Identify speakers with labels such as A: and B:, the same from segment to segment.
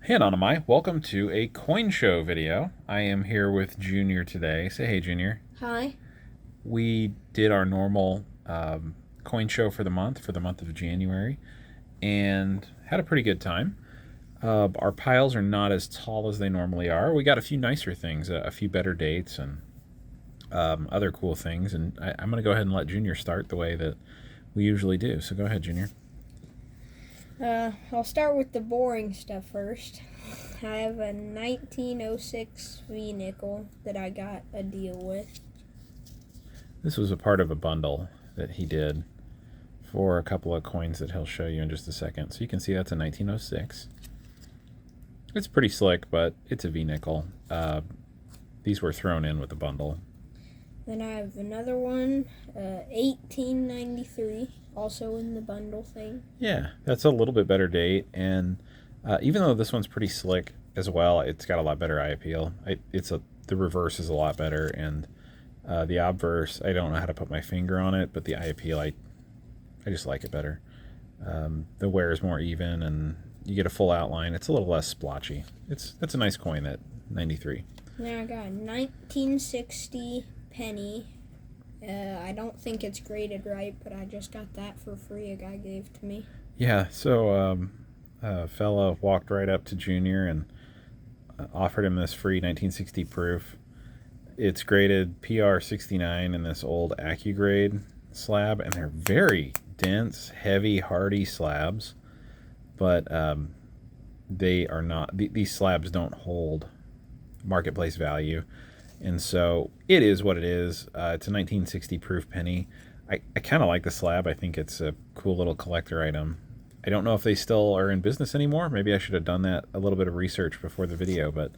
A: Hey Anonymai, welcome to a coin show video. I am here with Junior today. Say hey, Junior.
B: Hi.
A: We did our normal coin show for the month of January, and had a pretty good time. Our piles are not as tall as they normally are. We got a few nicer things, a few better dates, and other cool things. And I'm going to go ahead and let Junior start the way that we usually do. So go ahead, Junior.
B: I'll start with the boring stuff first. I have a 1906 V nickel that I got a deal with.
A: This was a part of a bundle that he did for a couple of coins that he'll show you in just a second. So you can see that's a 1906. It's pretty slick, but it's a V-nickel. These were thrown in with the bundle.
B: Then I have another one, 1893, also in the bundle thing.
A: Yeah, that's a little bit better date, and even though this one's pretty slick as well, it's got a lot better eye appeal. The reverse is a lot better, and the obverse, I don't know how to put my finger on it, but the eye appeal, I just like it better. The wear is more even, and you get a full outline. It's a little less splotchy. That's a nice coin, that 93.
B: Then I got a 1960 penny. I don't think it's graded right, but I just got that for free. A guy gave to me.
A: Yeah, so a fella walked right up to Junior and offered him this free 1960 proof. It's graded PR 69 in this old AccuGrade slab, and they're very dense, heavy, hardy slabs, but they are not, these slabs don't hold marketplace value, and so it is what it is. It's a 1960 proof penny. I kind of like the slab. I think it's a cool little collector item. I don't know if they still are in business anymore. Maybe I should have done that, a little bit of research before the video, but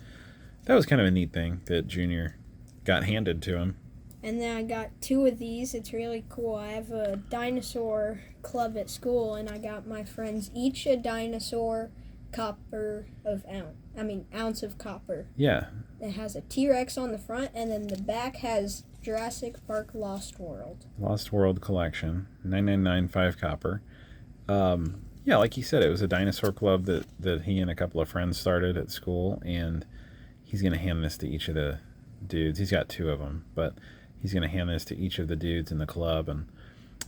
A: that was kind of a neat thing that Junior got handed to him.
B: And then I got two of these. It's really cool. I have a dinosaur club at school, and I got my friends each a dinosaur ounce of copper.
A: Yeah.
B: It has a T-Rex on the front, and then the back has Jurassic Park Lost World.
A: Lost World Collection, 9995 copper. Yeah, like he said, it was a dinosaur club that he and a couple of friends started at school, and he's going to hand this to each of the dudes. He's got two of them, but he's going to hand this to each of the dudes in the club. And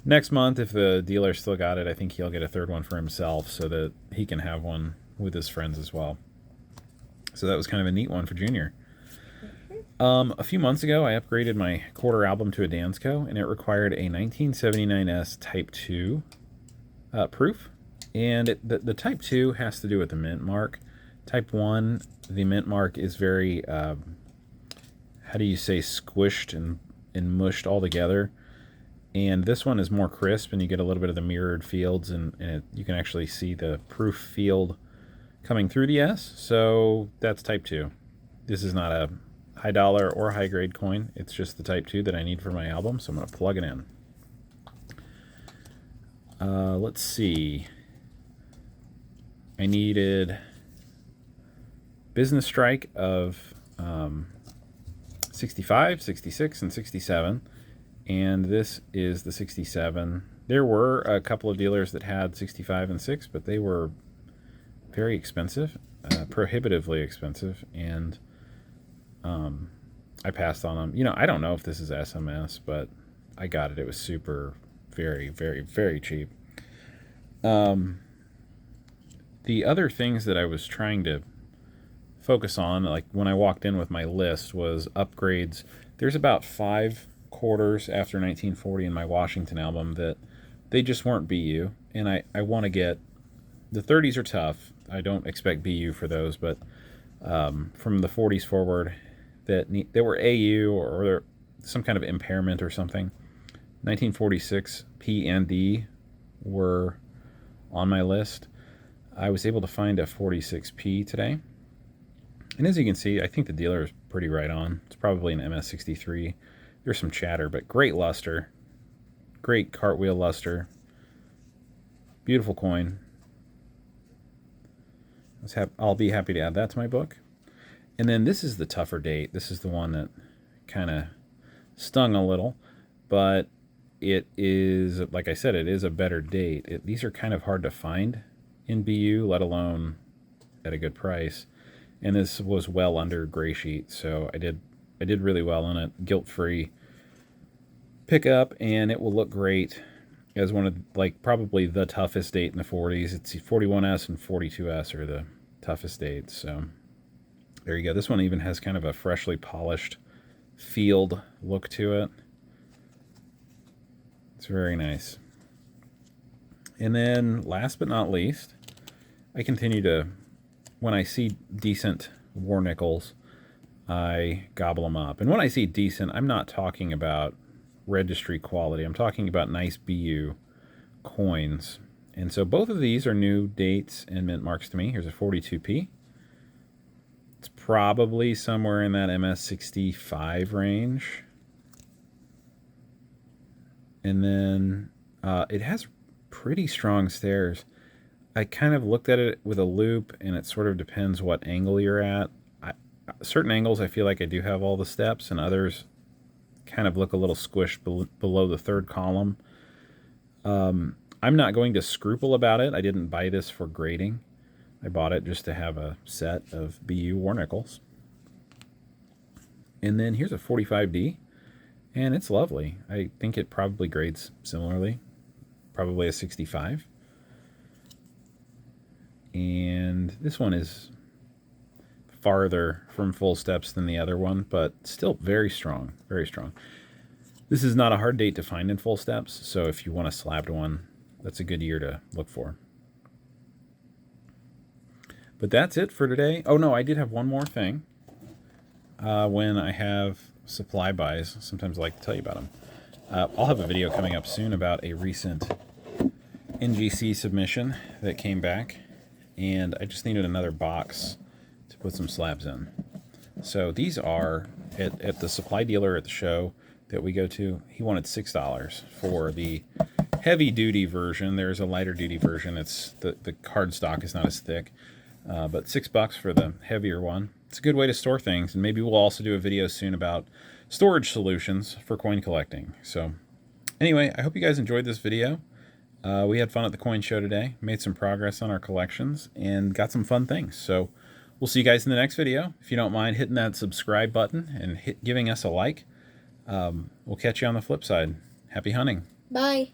A: next month, if the dealer still got it, I think he'll get a third one for himself so that he can have one with his friends as well. So that was kind of a neat one for Junior. A few months ago, I upgraded my quarter album to a Dansko, and it required a 1979S Type 2 proof. And the Type 2 has to do with the mint mark. Type 1, the mint mark is very, how do you say, squished and mushed all together. And this one is more crisp, and you get a little bit of the mirrored fields, and you can actually see the proof field coming through the S. So that's Type 2. This is not a high dollar or high grade coin. It's just the Type 2 that I need for my album, so I'm going to plug it in. Let's see. I needed Business Strike of 65, 66, and 67. And this is the 67. There were a couple of dealers that had 65 and 6, but they were very expensive, prohibitively expensive, and I passed on them. You know, I don't know if this is SMS, but I got it. It was super, very, very, very cheap. The other things that I was trying to focus on, like when I walked in with my list, was upgrades. There's about 5 quarters after 1940 in my Washington album that they just weren't BU, and I want to get, the 30s are tough. I don't expect BU for those, but from the 40s forward that were AU or some kind of impairment or something. 1946 P and D were on my list. I was able to find a 46P today. And as you can see, I think the dealer is pretty right on. It's probably an MS63. There's some chatter, but great luster. Great cartwheel luster. Beautiful coin. I'll be happy to add that to my book. And then this is the tougher date. This is the one that kind of stung a little, but it is, like I said, it is a better date. These are kind of hard to find in BU, let alone at a good price. And this was well under gray sheet, so I did really well on it. Guilt-free pickup, and it will look great as one of, like, probably the toughest date in the 40s. It's 41S and 42S are the toughest dates. So there you go. This one even has kind of a freshly polished field look to it. It's very nice. And then last but not least, I continue to, when I see decent war nickels, I gobble them up. And when I see decent, I'm not talking about registry quality. I'm talking about nice BU coins. And so both of these are new dates and mint marks to me. Here's a 42p. It's probably somewhere in that MS65 range. And then it has pretty strong stairs. I kind of looked at it with a loop, and it sort of depends what angle you're at. Certain angles I feel like I do have all the steps, and others kind of look a little squished below the third column. I'm not going to scruple about it. I didn't buy this for grading. I bought it just to have a set of BU war nickels. And then here's a 45D, and it's lovely. I think it probably grades similarly, probably a 65. And this one is farther from full steps than the other one, but still very strong, very strong. This is not a hard date to find in full steps, so if you want a slabbed one, that's a good year to look for. But that's it for today. Oh no, I did have one more thing. When I have supply buys, sometimes I like to tell you about them. I'll have a video coming up soon about a recent NGC submission that came back, and I just needed another box to put some slabs in. So these are at the supply dealer at the show that we go to. He wanted $6 for the heavy duty version. There's a lighter duty version. It's the card stock is not as thick, but $6 for the heavier one. It's a good way to store things, and maybe we'll also do a video soon about storage solutions for coin collecting. So anyway, I hope you guys enjoyed this video. We had fun at the coin show today, made some progress on our collections, and got some fun things. So we'll see you guys in the next video. If you don't mind hitting that subscribe button and giving us a like, we'll catch you on the flip side. Happy hunting.
B: Bye.